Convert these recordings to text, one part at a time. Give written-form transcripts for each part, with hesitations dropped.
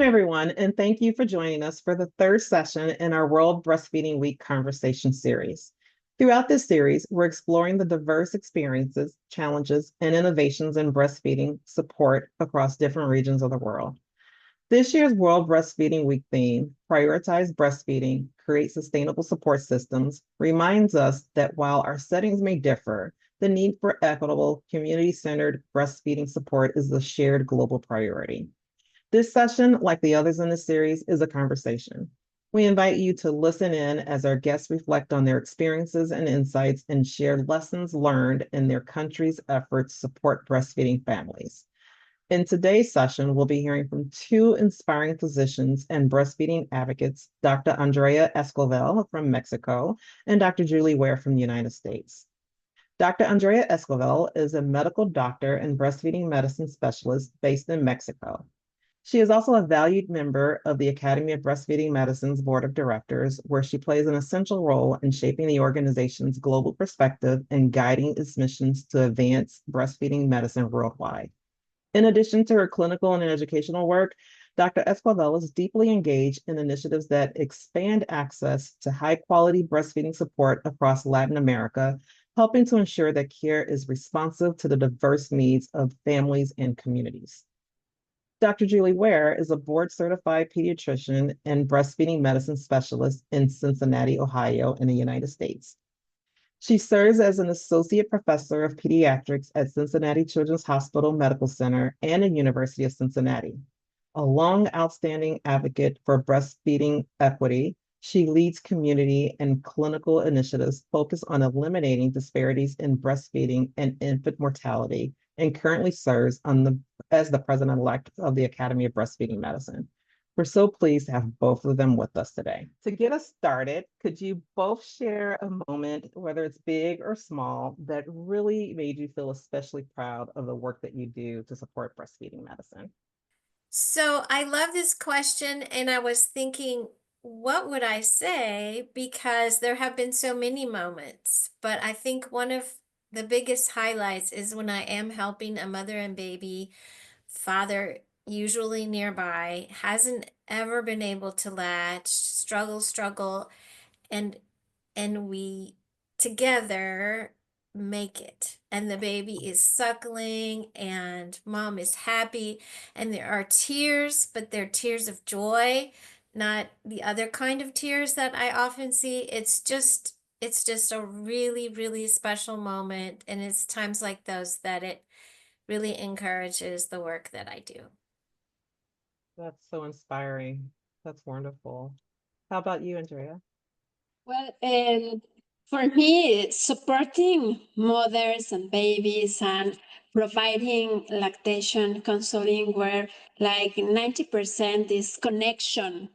everyone, and thank you for joining us for the third session in our World Breastfeeding Week conversation series. Throughout this series, we're exploring the diverse experiences, challenges, and innovations in breastfeeding support across different regions of the world. This year's World Breastfeeding Week theme, Prioritize Breastfeeding, Create Sustainable Support Systems, reminds us that while our settings may differ, the need for equitable, community-centered breastfeeding support is a shared global priority. This session, like the others in the series, is a conversation. We invite you to listen in as our guests reflect on their experiences and insights and share lessons learned in their country's efforts to support breastfeeding families. In today's session, we'll be hearing from two inspiring physicians and breastfeeding advocates, Dr. Andrea Esquivel from Mexico and Dr. Julie Ware from the United States. Dr. Andrea Esquivel is a medical doctor and breastfeeding medicine specialist based in Mexico. She is also a valued member of the Academy of Breastfeeding Medicine's Board of Directors, where she plays an essential role in shaping the organization's global perspective and guiding its missions to advance breastfeeding medicine worldwide. In addition to her clinical and educational work, Dr. Esquivel is deeply engaged in initiatives that expand access to high-quality breastfeeding support across Latin America, helping to ensure that care is responsive to the diverse needs of families and communities. Dr. Julie Ware is a board-certified pediatrician and breastfeeding medicine specialist in Cincinnati, Ohio, in the United States. She serves as an associate professor of pediatrics at Cincinnati Children's Hospital Medical Center and the University of Cincinnati. A long outstanding advocate for breastfeeding equity, she leads community and clinical initiatives focused on eliminating disparities in breastfeeding and infant mortality, and currently serves as the president-elect of the Academy of Breastfeeding Medicine. We're so pleased to have both of them with us today. To get us started, could you both share a moment, whether it's big or small, that really made you feel especially proud of the work that you do to support breastfeeding medicine? So I love this question, and I was thinking, what would I say? Because there have been so many moments, but I think one of the biggest highlights is when I am helping a mother and baby, father usually nearby, hasn't ever been able to latch, struggle, and we together make it, and the baby is suckling and mom is happy, and there are tears, but they're tears of joy, not the other kind of tears that I often see. It's just a really special moment, and it's times like those that it really encourages the work that I do. That's so inspiring. That's wonderful. How about you, Andrea? Well, for me, supporting mothers and babies and providing lactation counseling where like 90% is connection.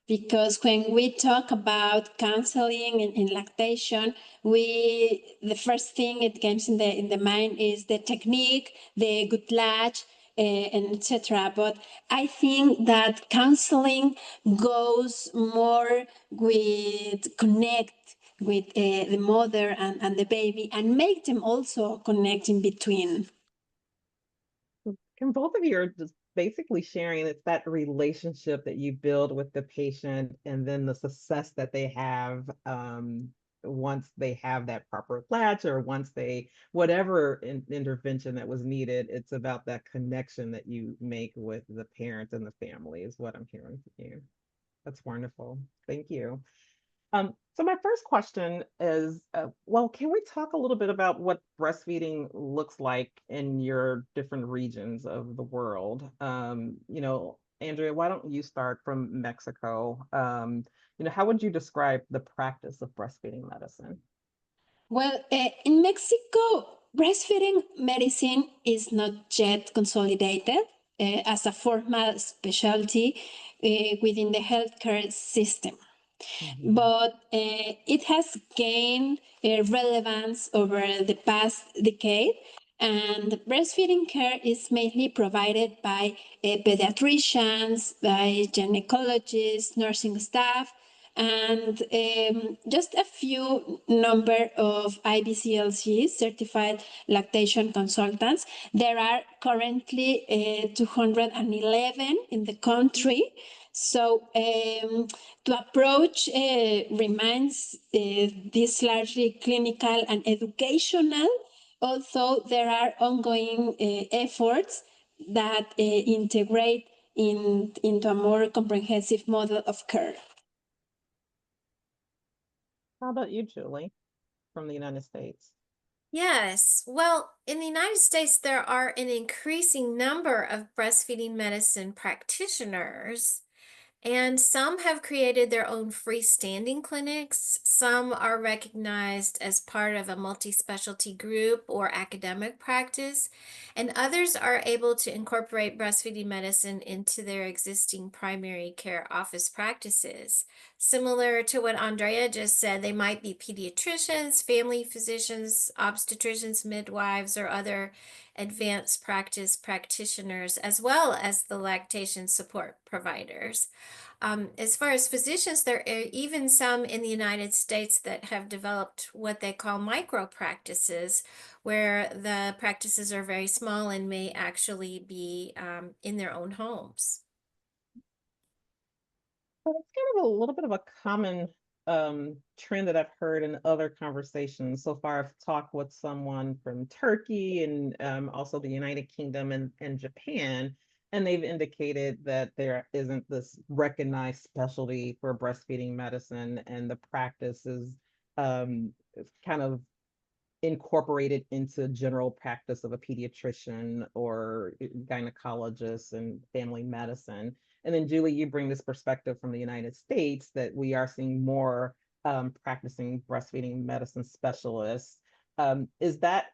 Because when we talk about counseling in lactation, the first thing it comes in the mind is the technique, the good latch, and etc. But I think that counseling goes more with connect with the mother and the baby and make them also connect in between. Can both of you are just basically sharing it's that relationship that you build with the patient and then the success that they have once they have that proper latch or once they whatever intervention that was needed. It's about that connection that you make with the parent and the family is what I'm hearing from you. That's wonderful. Thank you. So my first question is, well, can we talk a little bit about what breastfeeding looks like in your different regions of the world? Andrea, why don't you start from Mexico? How would you describe the practice of breastfeeding medicine? Well, in Mexico, breastfeeding medicine is not yet consolidated as a formal specialty within the healthcare system. Mhm. But it has gained relevance over the past decade. And breastfeeding care is mainly provided by pediatricians, by gynecologists, nursing staff, and just a few number of IBCLCs, certified lactation consultants. There are currently 211 in the country. So to approach remains this largely clinical and educational, although there are ongoing efforts that integrate into a more comprehensive model of care. How about you, Julie, from the United States? Yes. Well, in the United States, there are an increasing number of breastfeeding medicine practitioners, and some have created their own freestanding clinics. Some are recognized as part of a multi-specialty group or academic practice, and others are able to incorporate breastfeeding medicine into their existing primary care office practices. Similar to what Andrea just said, they might be pediatricians, family physicians, obstetricians, midwives, or other advanced practice practitioners, as well as the lactation support providers. As far as physicians, there are even some in the United States that have developed what they call micro practices, where the practices are very small and may actually be in their own homes. Well, it's kind of a little bit of a common trend that I've heard in other conversations. So far, I've talked with someone from Turkey and also the United Kingdom and Japan, and they've indicated that there isn't this recognized specialty for breastfeeding medicine, and the practice is kind of incorporated into general practice of a pediatrician or gynecologist and family medicine. And then Julie, you bring this perspective from the United States that we are seeing more practicing breastfeeding medicine specialists. Is that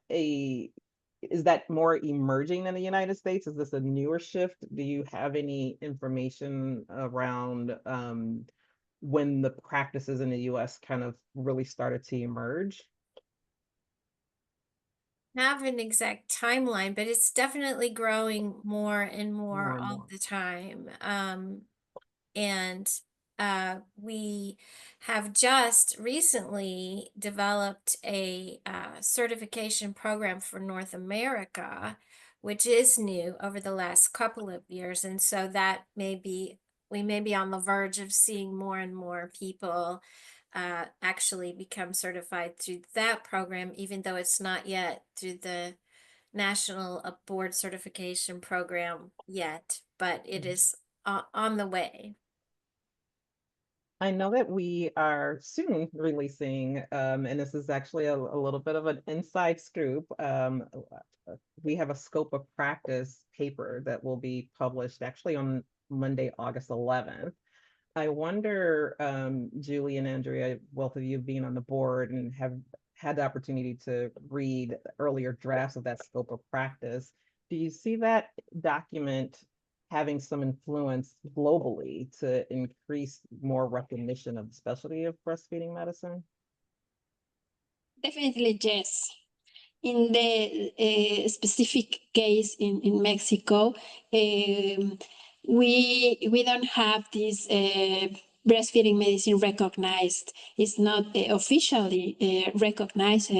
more emerging in the United States? Is this a newer shift? Do you have any information around when the practices in the US kind of really started to emerge? Have an exact timeline, but it's definitely growing more and more More and all more. the time. And we have just recently developed a certification program for North America, which is new over the last couple of years. And so that we may be on the verge of seeing more and more people actually become certified through that program, even though it's not yet through the National Board Certification Program yet, but it is on the way. I know that we are soon releasing, and this is actually a little bit of an inside scoop. We have a scope of practice paper that will be published actually on Monday, August 11th. I wonder, Julie and Andrea, both of you being on the board and have had the opportunity to read earlier drafts of that scope of practice, do you see that document having some influence globally to increase more recognition of the specialty of breastfeeding medicine? Definitely, yes. In the specific case in Mexico, we don't have this breastfeeding medicine recognized. It's not officially recognized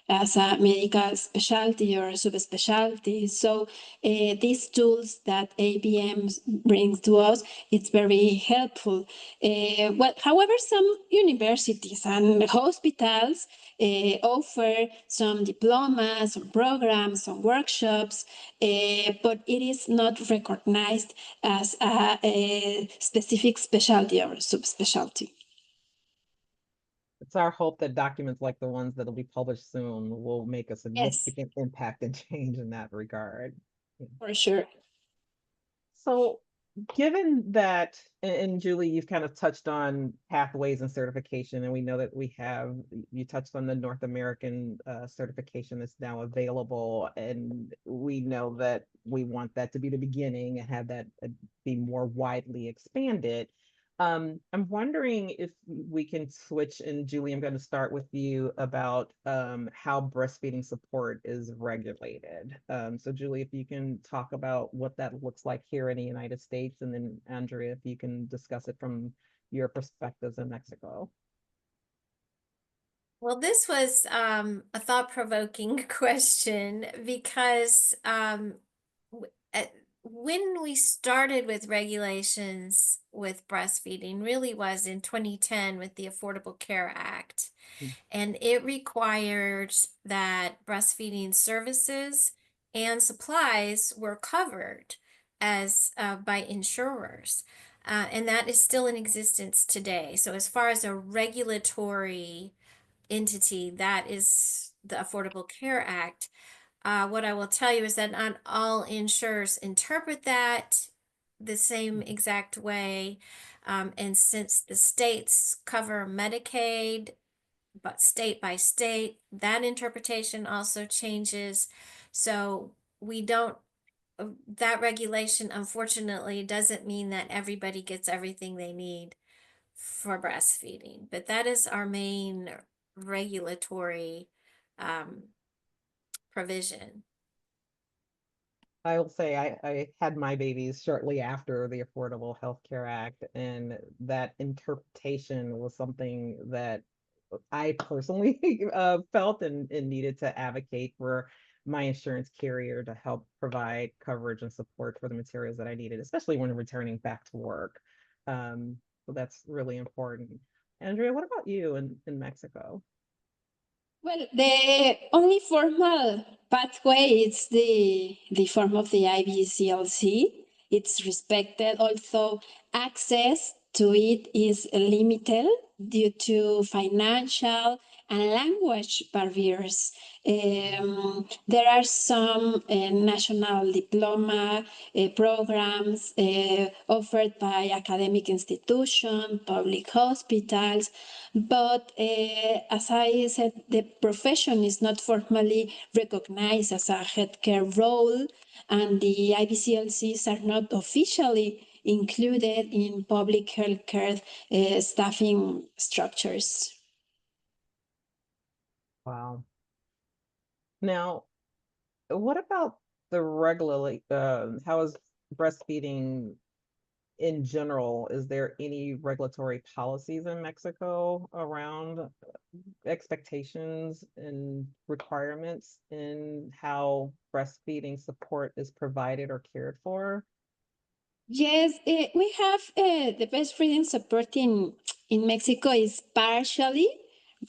as a medical specialty or subspecialty. So these tools that ABM brings to us, it's very helpful. However, some universities and hospitals offer some diplomas, some programs, some workshops, but it is not recognized as a specific specialty or subspecialty. It's our hope that documents like the ones that'll be published soon will make a Yes, significant impact and change in that regard. for sure. So, given that, and Julie, you've kind of touched on pathways and certification, and we know that you touched on the North American certification that's now available, and we know that we want that to be the beginning and have that be more widely expanded. I'm wondering if we can switch, and Julie, I'm going to start with you about how breastfeeding support is regulated. So Julie, if you can talk about what that looks like here in the United States, and then Andrea, if you can discuss it from your perspectives in Mexico? Well, this was a thought-provoking question because when we started with regulations with breastfeeding really was in 2010 with the Affordable Care Act. And it required that breastfeeding services and supplies were covered as by insurers. And that is still in existence today. So as far as a regulatory entity, that is the Affordable Care Act. What I will tell you is that not all insurers interpret that the same exact way. And since the states cover Medicaid, but state by state, that interpretation also changes. So we don't, that regulation unfortunately doesn't mean that everybody gets everything they need for breastfeeding, but that is our main regulatory um, provision. I will say I had my babies shortly after the Affordable Health Care Act, and that interpretation was something that I personally felt and needed to advocate for my insurance carrier to help provide coverage and support for the materials that I needed, especially when returning back to work. So that's really important. Andrea, what about you in Mexico? Well, the only formal pathway is the form of the IBCLC. It's respected, although access to it is limited due to financial and language barriers. There are some national diploma programs offered by academic institutions, public hospitals, but as I said, the profession is not formally recognized as a healthcare role, and the IBCLCs are not officially included in public healthcare staffing structures. Wow. Now, what about the regularly, how is breastfeeding in general? Is there any regulatory policies in Mexico around expectations and requirements in how breastfeeding support is provided or cared for? Yes, we have the breastfeeding support in Mexico is partially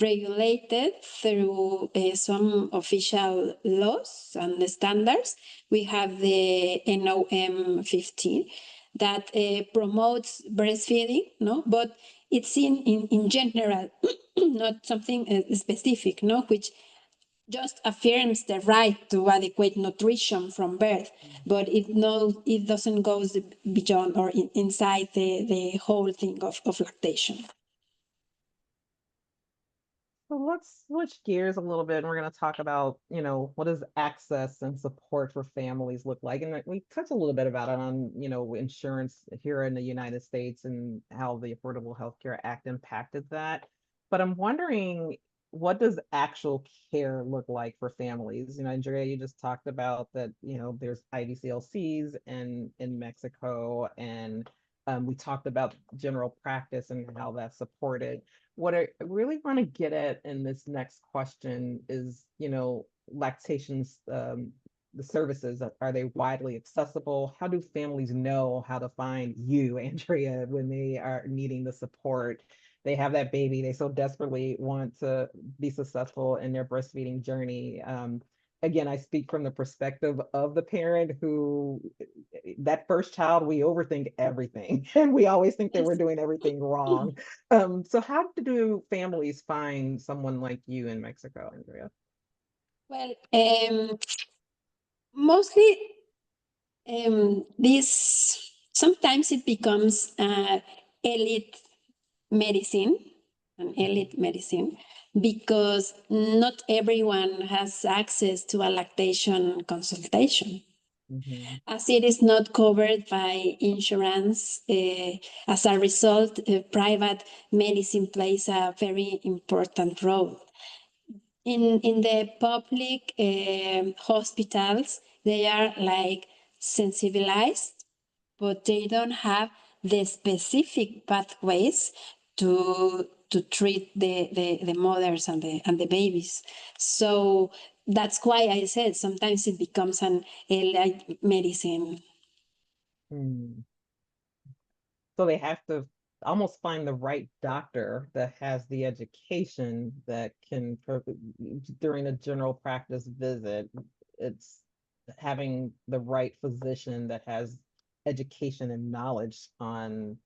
regulated through some official laws and standards. We have the NOM 15 that promotes breastfeeding, no, but it's in general, not something specific, no, which just affirms the right to adequate nutrition from birth, but it doesn't go beyond or inside the whole thing of lactation. So let's switch gears a little bit and we're going to talk about, what does access and support for families look like? And we touched a little bit about it on, insurance here in the United States and how the Affordable Health Care Act impacted that. But I'm wondering, what does actual care look like for families? Andrea, you just talked about that, there's IVCLCs in Mexico, and we talked about general practice and how that's supported. What I really want to get at in this next question is, lactations, the services, are they widely accessible? How do families know how to find you, Andrea, when they are needing the support? They have that baby, they so desperately want to be successful in their breastfeeding journey. Again, I speak from the perspective of the parent who, that first child, we overthink everything and we always think that we're doing everything wrong. So how do families find someone like you in Mexico, Andrea? Well, mostly this sometimes it becomes elite medicine, an elite medicine, because not everyone has access to a lactation consultation. Mhm. As it is not covered by insurance, as a result, private medicine plays a very important role. In the public hospitals, they are like sensibilized, but they don't have the specific pathways to treat the mothers and the babies. So that's why I said sometimes it becomes an allied medicine. So they have to almost find the right doctor that has the education that can, during a general practice visit, it's having the right physician that has education and knowledge on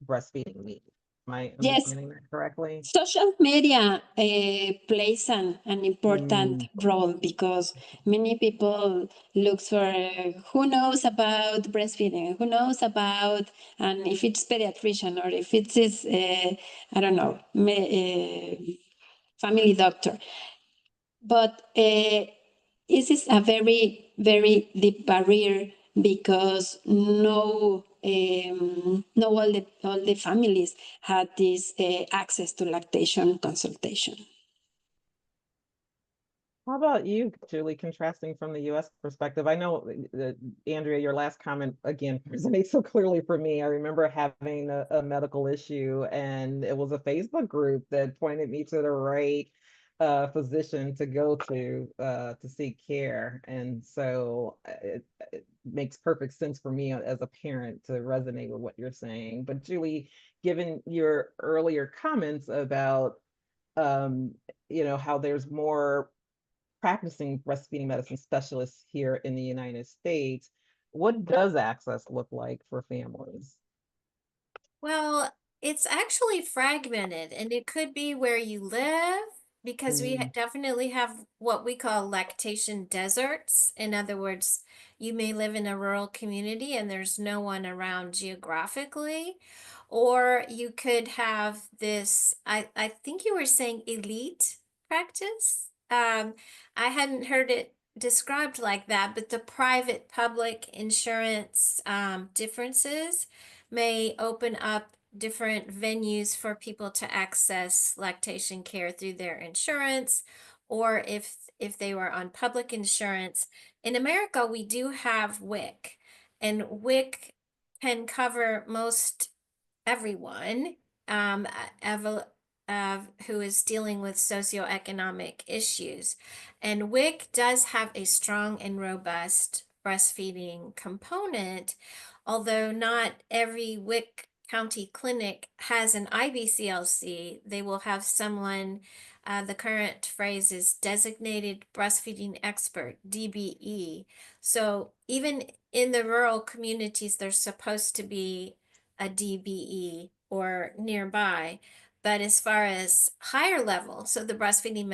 breastfeeding needs. Am I Yes, understanding that correctly? social media plays an important Mm. role because many people look for who knows about breastfeeding, who knows about, and if it's pediatrician or if it's this, I don't know, family doctor. But this is a very, very deep barrier because no all the families had this access to lactation consultation. How about you, Julie, contrasting from the US perspective? I know that, Andrea, your last comment again resonates so clearly for me. I remember having a medical issue, and it was a Facebook group that pointed me to the right physician to go to seek care. And so it makes perfect sense for me as a parent to resonate with what you're saying. But Julie, given your earlier comments about how there's more practicing breastfeeding medicine specialists here in the United States, what does access look like for families? Well, it's actually fragmented, and it could be where you live because we Mm. definitely have what we call lactation deserts. In other words, you may live in a rural community and there's no one around geographically, or you could have this, I think you were saying elite practice. I hadn't heard it described like that, but the private public insurance differences may open up different venues for people to access lactation care through their insurance, or if they were on public insurance. In America, we do have WIC, and WIC can cover most everyone who is dealing with socioeconomic issues. And WIC does have a strong and robust breastfeeding component, although not every WIC county clinic has an IBCLC. They will have someone, the current phrase is designated breastfeeding expert, DBE. So even in the rural communities, there's supposed to be a DBE or nearby. But as far as higher level, so the breastfeeding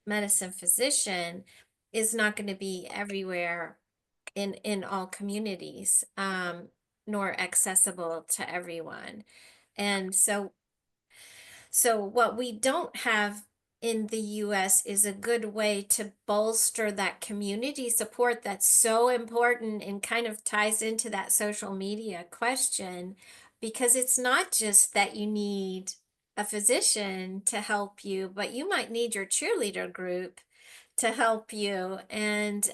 medicine physician is not going to be everywhere in all communities, nor accessible to everyone. And so what we don't have in the US is a good way to bolster that community support that's so important and kind of ties into that social media question, because it's not just that you need a physician to help you, but you might need your cheerleader group to help you. And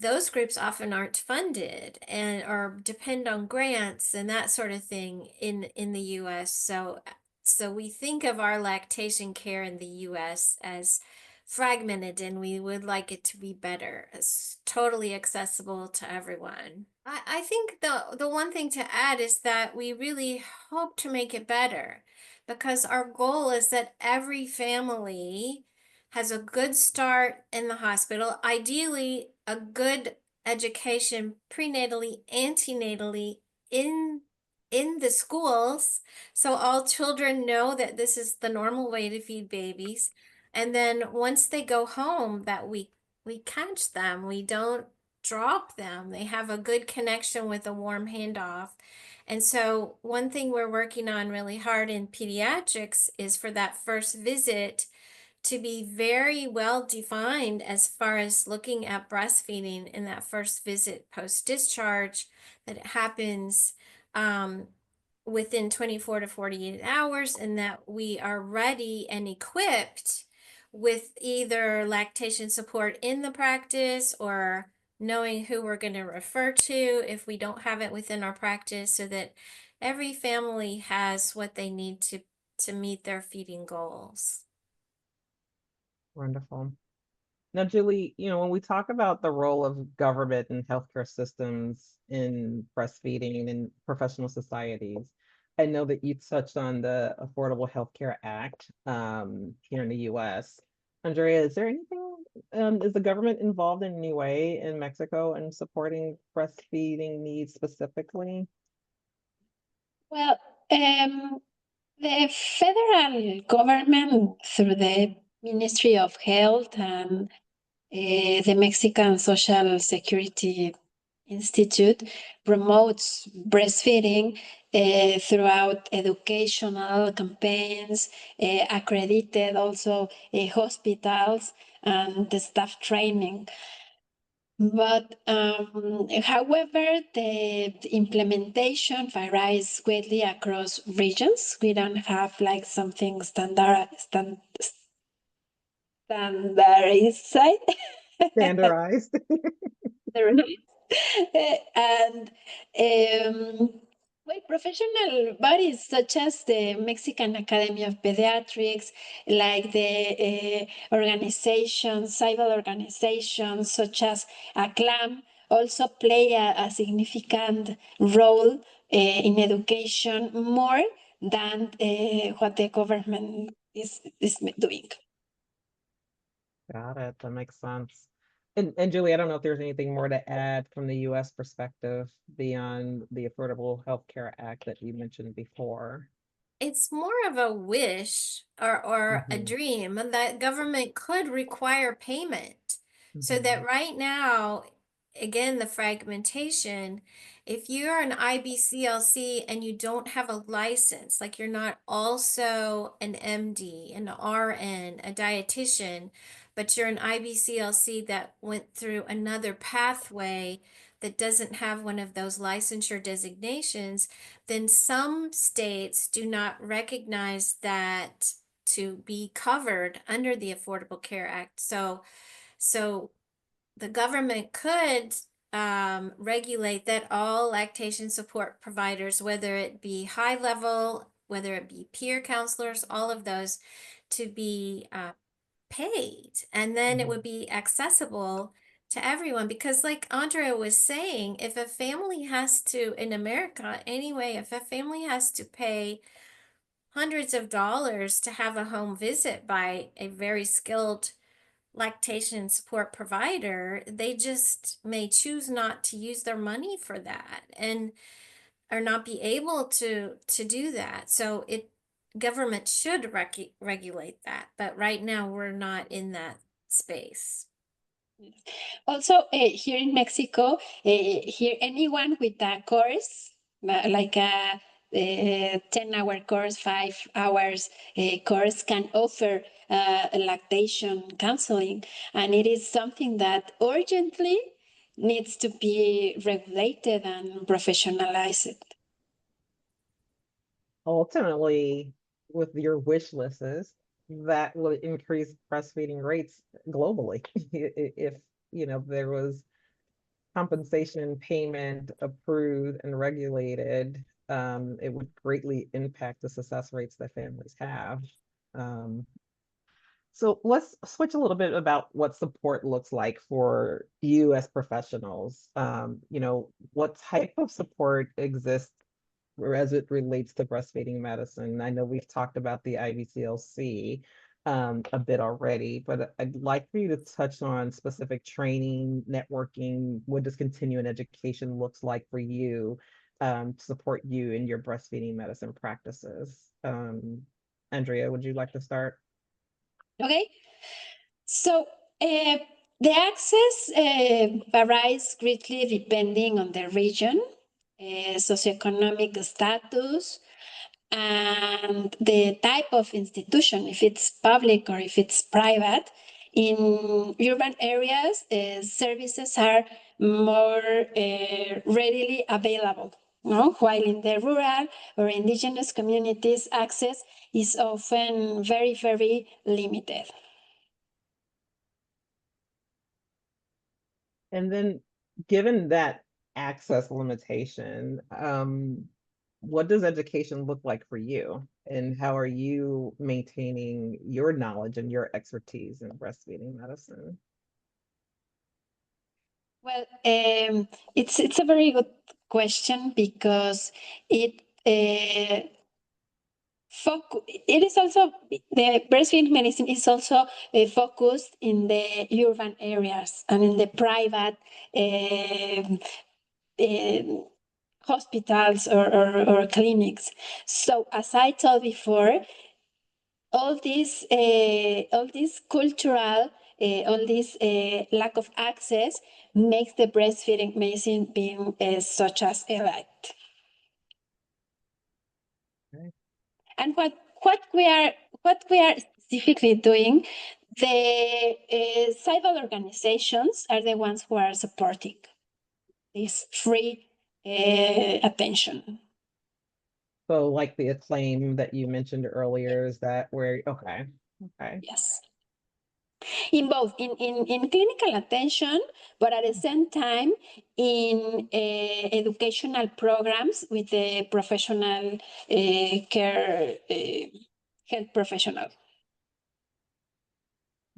those groups often aren't funded and or depend on grants and that sort of thing in the US. So we think of our lactation care in the US as fragmented, and we would like it to be better, as totally accessible to everyone. I think the one thing to add is that we really hope to make it better, because our goal is that every family has a good start in the hospital, ideally a good education prenatally, antenatally in the schools, so all children know that this is the normal way to feed babies. And then once they go home, that we catch them, we don't drop them. They have a good connection with a warm handoff. And so one thing we're working on really hard in pediatrics is for that first visit to be very well defined as far as looking at breastfeeding in that first visit post-discharge, that it happens within 24 to 48 hours, and that we are ready and equipped with either lactation support in the practice or knowing who we're going to refer to if we don't have it within our practice, so that every family has what they need to meet their feeding goals. Wonderful. Now, Julie, when we talk about the role of government and healthcare systems in breastfeeding and professional societies, I know that you touched on the Affordable Healthcare Act here in the US. Andrea, is there anything, is the government involved in any way in Mexico in supporting breastfeeding needs specifically? Well, the federal government, through the Ministry of Health and the Mexican Social Security Institute, promotes breastfeeding throughout educational campaigns, accredited also hospitals, and the staff training. But however, the implementation varies greatly across regions. We don't have like something standardized. Standardized. And well, professional bodies such as the Mexican Academy of Pediatrics, like the civil organizations such as ACLAM, also play a significant role in education more than what the government is doing. Got it. That makes sense. And Julie, I don't know if there's anything more to add from the US perspective beyond the Affordable Health Care Act that you mentioned before. It's more of a wish or a Mhm, dream that government could require payment. So that mhm. right now, again, the fragmentation, if you're an IBCLC and you don't have a license, like you're not also an MD, an RN, a dietitian, but you're an IBCLC that went through another pathway that doesn't have one of those licensure designations, then some states do not recognize that to be covered under the Affordable Care Act. So the government could regulate that all lactation support providers, whether it be high level, whether it be peer counselors, all of those, to be paid, and then it would be accessible to everyone. Because like Andrea was saying, if a family has to, in America anyway, if a family has to pay hundreds of dollars to have a home visit by a very skilled lactation support provider, they just may choose not to use their money for that, and or not be able to do that. So it government should regulate that, but right now we're not in that space. Also, here in Mexico, here anyone with a course, like a 10-hour course, 5 hours course, can offer lactation counseling. And it is something that urgently needs to be regulated and professionalized. Ultimately, with your wish lists, that will increase breastfeeding rates globally. If, there was compensation payment approved and regulated, it would greatly impact the success rates that families have. Um, so let's switch a little bit about what support looks like for you as professionals. What type of support exists as it relates to breastfeeding medicine? I know we've talked about the IBCLC a bit already, but I'd like for you to touch on specific training, networking, what does continuing education looks like for you to support you in your breastfeeding medicine practices. Andrea, would you like to start? Okay, so the access varies greatly depending on the region, socioeconomic status, and the type of institution, if it's public or if it's private. In urban areas, services are more readily available. No? While in the rural or indigenous communities, access is often very, very limited. And then given that access limitation, what does education look like for you? And how are you maintaining your knowledge and your expertise in breastfeeding medicine? Well, it's a very good question because it is also the breastfeeding medicine is also focused in the urban areas and in the private hospitals or clinics. So as I told before, all this cultural, all this lack of access makes the breastfeeding medicine being such as elite. Okay. And what we are specifically doing, the civil organizations are the ones who are supporting this free attention. So like the acclaim that you mentioned earlier, is that where, okay, okay. Yes. In both in clinical attention, but at the same time in educational programs with the professional care health professional.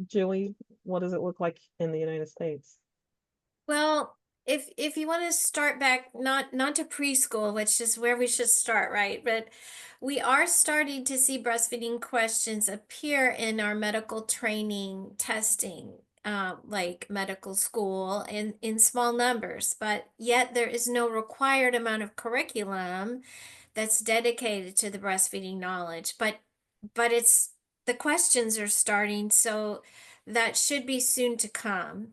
Julie, what does it look like in the United States? Well, if you want to start back, not to preschool, which is where we should start, right? But we are starting to see breastfeeding questions appear in our medical training testing, like medical school, in small numbers. But yet there is no required amount of curriculum that's dedicated to the breastfeeding knowledge. But it's the questions are starting, so that should be soon to come.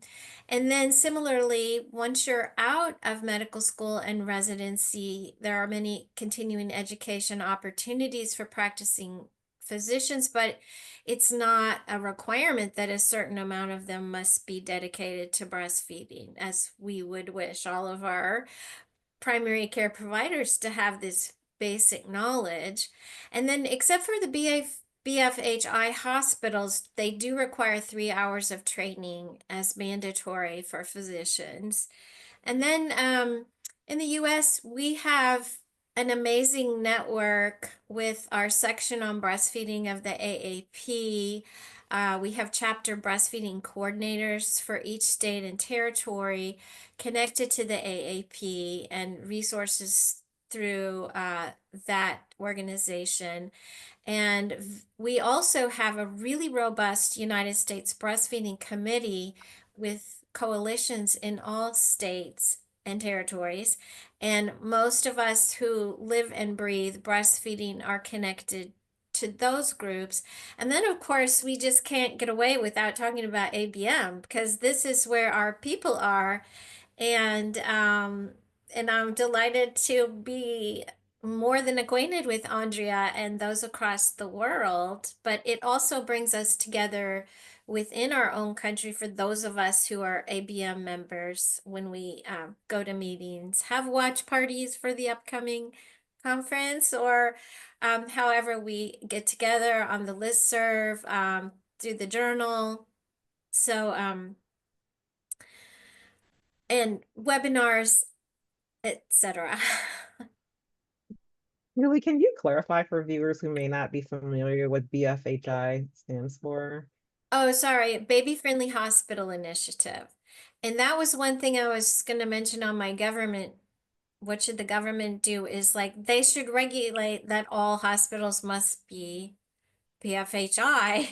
And then similarly, once you're out of medical school and residency, there are many continuing education opportunities for practicing physicians, but it's not a requirement that a certain amount of them must be dedicated to breastfeeding, as we would wish all of our primary care providers to have this basic knowledge. And then, except for the BFHI hospitals, they do require 3 hours of training as mandatory for physicians. And then in the US, we have an amazing network with our section on breastfeeding of the AAP. We have chapter breastfeeding coordinators for each state and territory connected to the AAP and resources through that organization. And we also have a really robust United States breastfeeding committee with coalitions in all states and territories. And most of us who live and breathe breastfeeding are connected to those groups. And then, of course, we just can't get away without talking about ABM, because this is where our people are. And I'm delighted to be more than acquainted with Andrea and those across the world, but it also brings us together within our own country for those of us who are ABM members when we go to meetings, have watch parties for the upcoming conference, or however we get together on the listserv, through the journal. So, and webinars, etc. Julie, can you clarify for viewers who may not be familiar what BFHI stands for? Oh, sorry, Baby Friendly Hospital Initiative. And that was one thing I was going to mention on my government. What should the government do is like they should regulate that all hospitals must be BFHI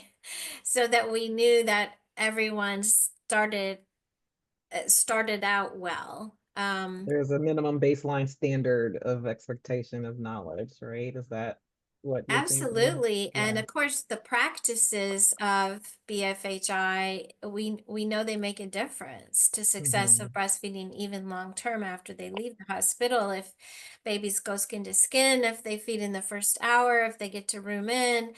so that we knew that everyone started out well. There's a minimum baseline standard of expectation of knowledge, right? Is that what you're thinking? Absolutely. And Yeah. of course, the practices of BFHI, we know they make a difference to success of Mhm. breastfeeding even long term after they leave the hospital. If babies go skin to skin, if they feed in the first hour, if they get to room in.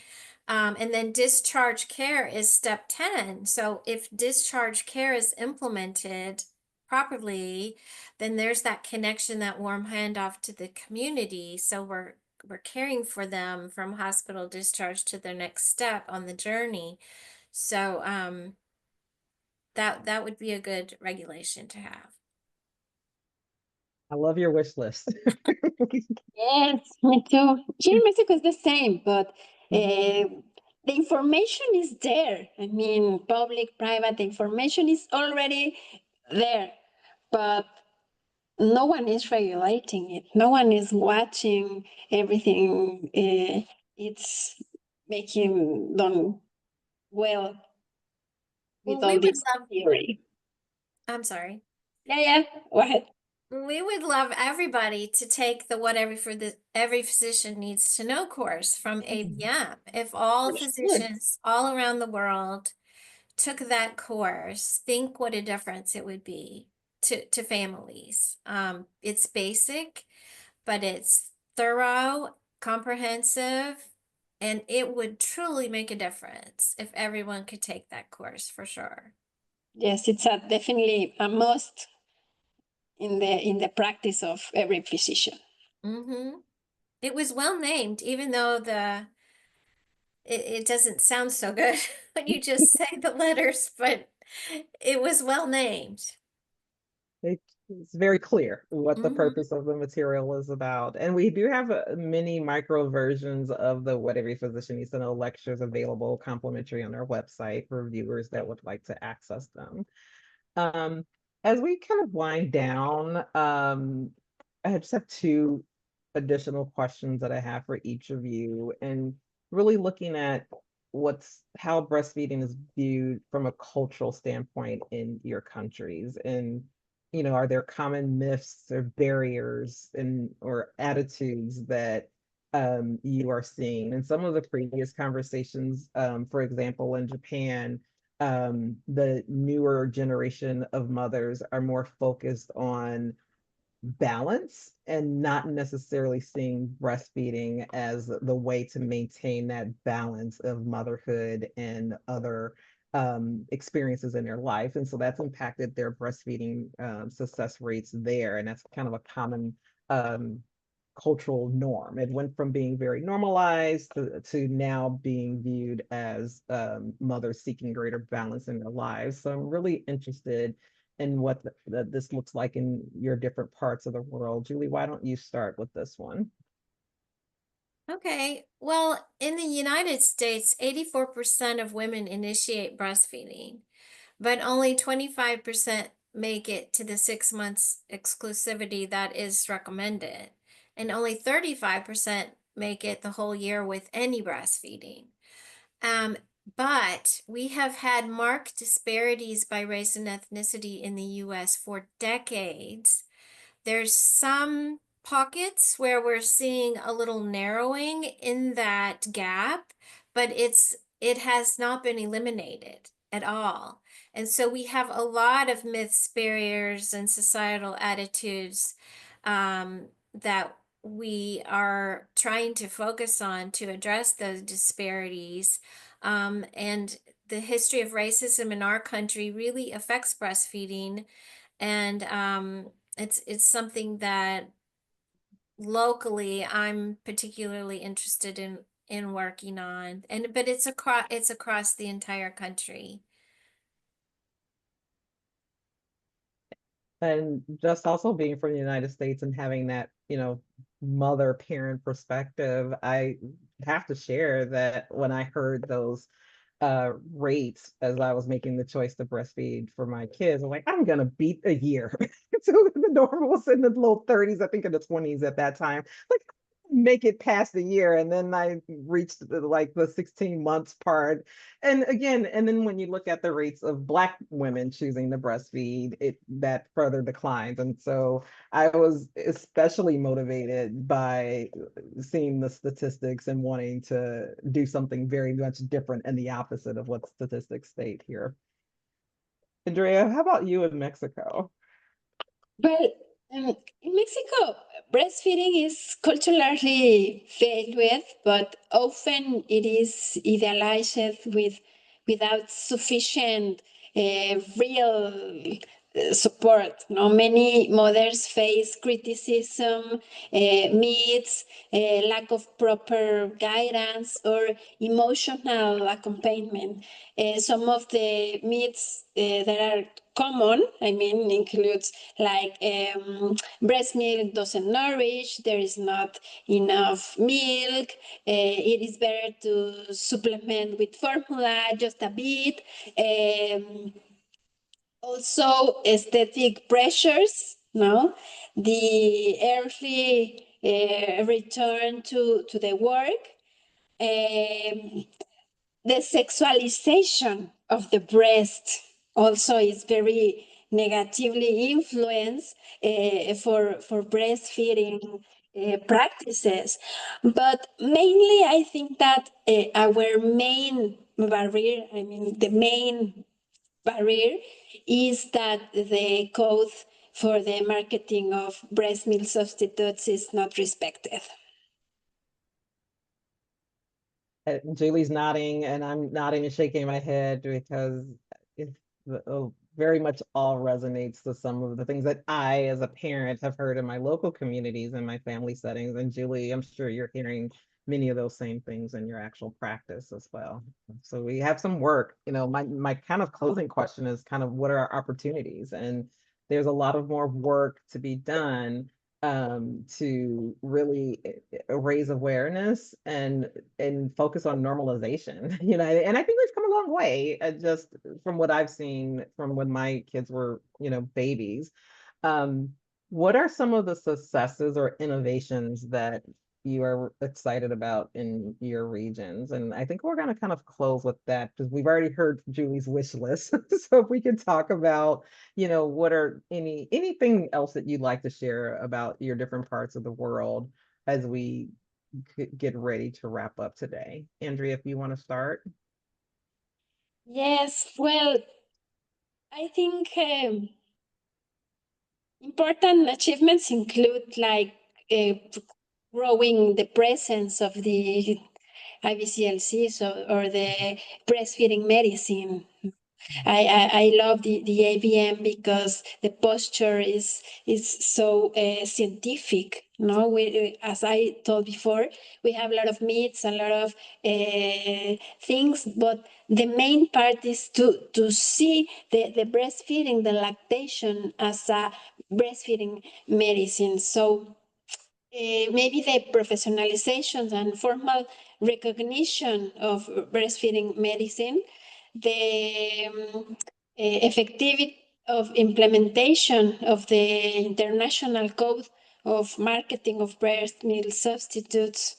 And then discharge care is step 10. So if discharge care is implemented properly, then there's that connection, that warm handoff to the community. So we're caring for them from hospital discharge to their next step on the journey. So that would be a good regulation to have. I love your wish list. Yes, me too. Here in Mexico is the same, but the information is there. I mean, public, private, the information is already there, but no one is regulating it. No one is watching everything. It's making done well with Well, we all would this love, theory. I'm sorry. Yeah, go ahead. We would love everybody to take the Whatever for the Every Physician Needs to Know course from ABM. If all physicians all around the world took that course, think what a difference it would be to families. It's basic, but it's thorough, comprehensive, and it would truly make a difference if everyone could take that course for sure. Yes, it's definitely a must in the practice of every physician. Mm-hmm. It was well named, even though it doesn't sound so good when you just say the letters, but it was well named. It's very clear what the Mm-hmm. purpose of the material is about. And we do have many micro versions of the What Every Physician Needs to Know lectures available complimentary on our website for viewers that would like to access them. Um, as we kind of wind down, I just have two additional questions that I have for each of you, and really looking at how breastfeeding is viewed from a cultural standpoint in your countries. And are there common myths or barriers and or attitudes that you are seeing? In some of the previous conversations, for example, in Japan, the newer generation of mothers are more focused on balance and not necessarily seeing breastfeeding as the way to maintain that balance of motherhood and other experiences in their life. And so that's impacted their breastfeeding success rates there. And that's kind of a common um, cultural norm. It went from being very normalized to now being viewed as mothers seeking greater balance in their lives. So I'm really interested in what this looks like in your different parts of the world. Julie, why don't you start with this one? Okay, well, in the United States, 84% of women initiate breastfeeding, but only 25% make it to the 6 months exclusivity that is recommended, and only 35% make it the whole year with any breastfeeding. Um, but we have had marked disparities by race and ethnicity in the US for decades. There's some pockets where we're seeing a little narrowing in that gap, but it has not been eliminated at all. And so we have a lot of myths, barriers, and societal attitudes that we are trying to focus on to address those disparities. And the history of racism in our country really affects breastfeeding. And it's something that locally I'm particularly interested in working on. But it's across the entire country. And just also being from the United States and having that, mother parent perspective, I have to share that when I heard those rates as I was making the choice to breastfeed for my kids, I'm like, I'm gonna beat a year. So the normal was in the low 30s, I think in the 20s at that time. Like, make it past the year, and then I reached the 16 months part. And again, and then when you look at the rates of Black women choosing to breastfeed, it that further declines. And so I was especially motivated by seeing the statistics and wanting to do something very much different and the opposite of what statistics state here. Andrea, how about you in Mexico? Well, in Mexico, breastfeeding is culturally played with, but often it is idealized without sufficient real support. No, many mothers face criticism, myths, lack of proper guidance, or emotional accompaniment. Some of the myths that are common, I mean, includes like breast milk doesn't nourish, there is not enough milk, it is better to supplement with formula just a bit. Also aesthetic pressures, no, the early return to the work, the sexualization of the breast also is very negatively influenced for breastfeeding practices. But mainly, I think that our main barrier, I mean, the main barrier is that the code for the marketing of breast milk substitutes is not respected. Julie's nodding, and I'm nodding and shaking my head because it very much all resonates to some of the things that I, as a parent, have heard in my local communities and my family settings. And Julie, I'm sure you're hearing many of those same things in your actual practice as well. So we have some work. My kind of closing question is kind of what are our opportunities? And there's a lot of more work to be done to really raise awareness and focus on normalization. And I think we've come a long way, just from what I've seen from when my kids were, babies. um what are some of the successes or innovations that you are excited about in your regions? And I think we're going to kind of close with that because we've already heard Julie's wish list. So if we could talk about, what are anything else that you'd like to share about your different parts of the world as we get ready to wrap up today. Andrea, if you want to start. Yes, well, I think important achievements include like uh, growing the presence of the IBCLCs or the breastfeeding medicine. I love the ABM because the posture is so scientific. No, as I told before, we have a lot of myths, a lot of things, but the main part is to see the breastfeeding, the lactation as a breastfeeding medicine. So maybe the professionalization and formal recognition of breastfeeding medicine, the effectivity of implementation of the International Code of Marketing of Breast Milk Substitutes,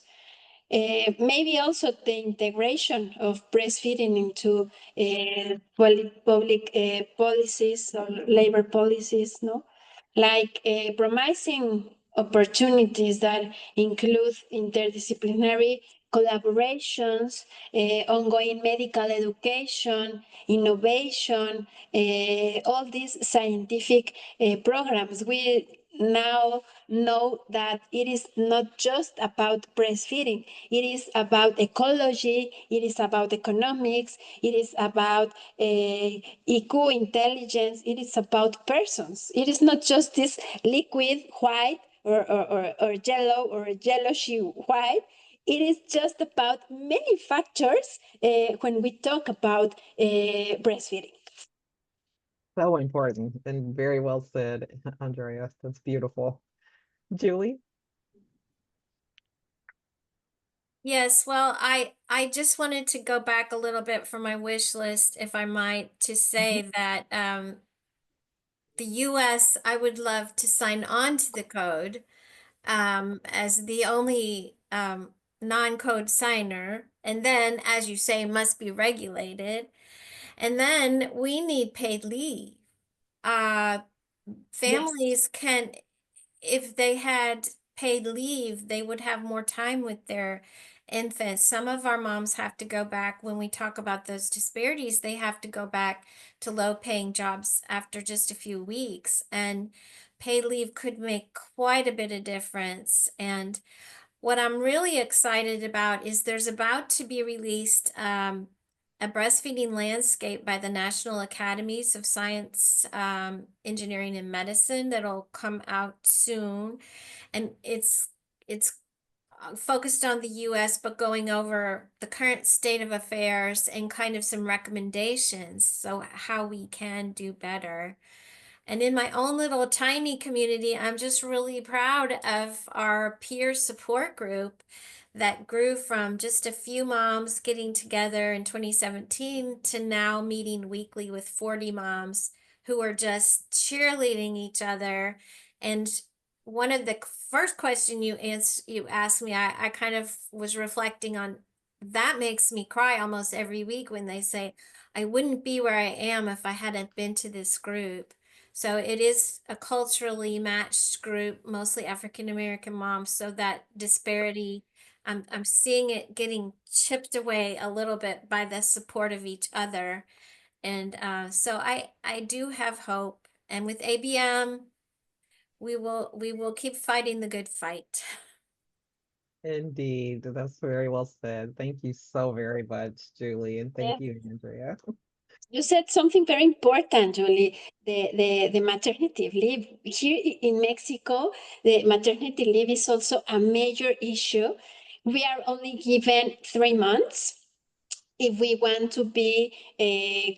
maybe also the integration of breastfeeding into public policies or labor policies, no? Like promising opportunities that include interdisciplinary collaborations, ongoing medical education, innovation, all these scientific programs. We now know that it is not just about breastfeeding, it is about ecology, it is about economics, it is about eco intelligence, it is about persons. It is not just this liquid white or yellow or yellowish white. It is just about many factors when we talk about breastfeeding. So important and very well said, Andrea. That's beautiful. Julie? Yes, well, I just wanted to go back a little bit for my wish list, if I might, to say that the US, I would love to sign on to the code as the only non-code signer. And then, as you say, must be regulated. And then we need paid leave. Uh, Yes. Families can, if they had paid leave, they would have more time with their infants. Some of our moms have to go back when we talk about those disparities, they have to go back to low paying jobs after just a few weeks. And paid leave could make quite a bit of difference. And what I'm really excited about is there's about to be released A Breastfeeding Landscape by the National Academies of Science, Engineering, and Medicine that'll come out soon. And it's focused on the US, but going over the current state of affairs and kind of some recommendations, so how we can do better. And in my own little tiny community, I'm just really proud of our peer support group that grew from just a few moms getting together in 2017 to now meeting weekly with 40 moms who are just cheerleading each other. And one of the first question you asked me, I kind of was reflecting on that. Makes me cry almost every week when they say, I wouldn't be where I am if I hadn't been to this group. So it is a culturally matched group, mostly African American moms. So that disparity, I'm seeing it getting chipped away a little bit by the support of each other. And so I do have hope. And with ABM, we will keep fighting the good fight. Indeed, that's very well said. Thank you so very much, Julie, and Yeah. thank you, Andrea. You said something very important, Julie, the maternity leave. Here in Mexico, the maternity leave is also a major issue. We are only given 3 months if we want to be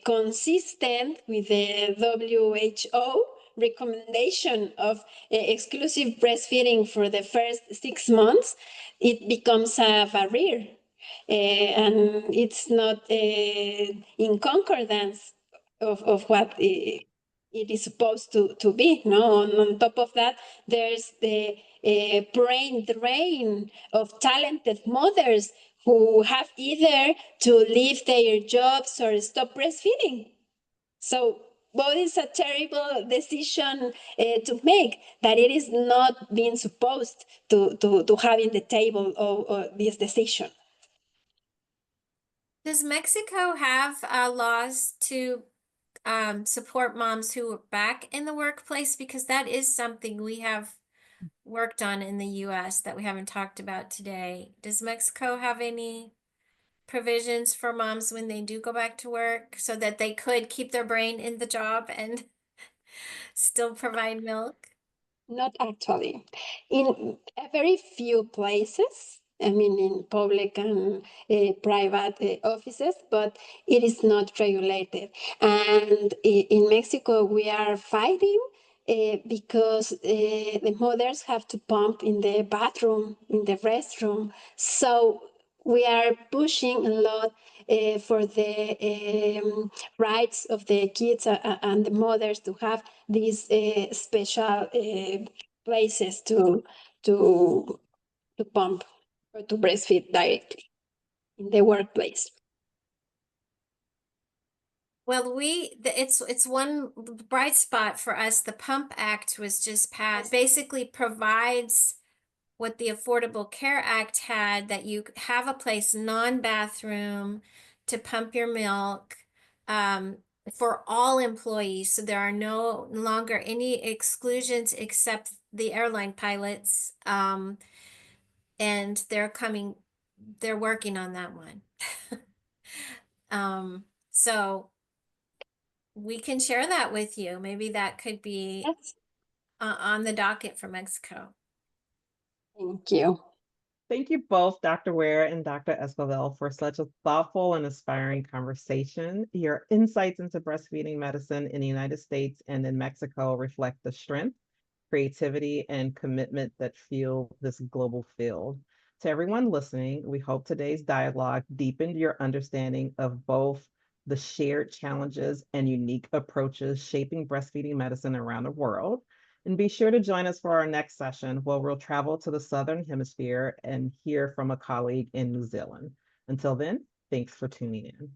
consistent with the WHO recommendation of exclusive breastfeeding for the first 6 months. It becomes a barrier, and it's not in concordance of what it is supposed to be. No, on top of that, there's the brain drain of talented mothers who have either to leave their jobs or stop breastfeeding. So what is a terrible decision to make, that it is not being supposed to have in the table of this decision. Does Mexico have laws to support moms who are back in the workplace? Because that is something we have worked on in the US that we haven't talked about today. Does Mexico have any provisions for moms when they do go back to work so that they could keep their brain in the job and still provide milk? Not actually. In a very few places, I mean, in public and private offices, but it is not regulated. And in Mexico, we are fighting because the mothers have to pump in the bathroom, in the restroom. So we are pushing a lot for the rights of the kids and the mothers to have these special places to to pump or to breastfeed directly in the workplace. Well, it's one bright spot for us. The Pump Act was just passed. Basically provides what the Affordable Care Act had, that you have a place non-bathroom to pump your milk for all employees. So there are no longer any exclusions except the airline pilots. And they're working on that one. So we can share that with you. Maybe that could be Yes. on the docket for Mexico. Thank you. Thank you both, Dr. Ware and Dr. Esquivel, for such a thoughtful and inspiring conversation. Your insights into breastfeeding medicine in the United States and in Mexico reflect the strength, creativity, and commitment that fuel this global field. To everyone listening, we hope today's dialogue deepened your understanding of both the shared challenges and unique approaches shaping breastfeeding medicine around the world. And be sure to join us for our next session, where we'll travel to the Southern Hemisphere and hear from a colleague in New Zealand. Until then, thanks for tuning in.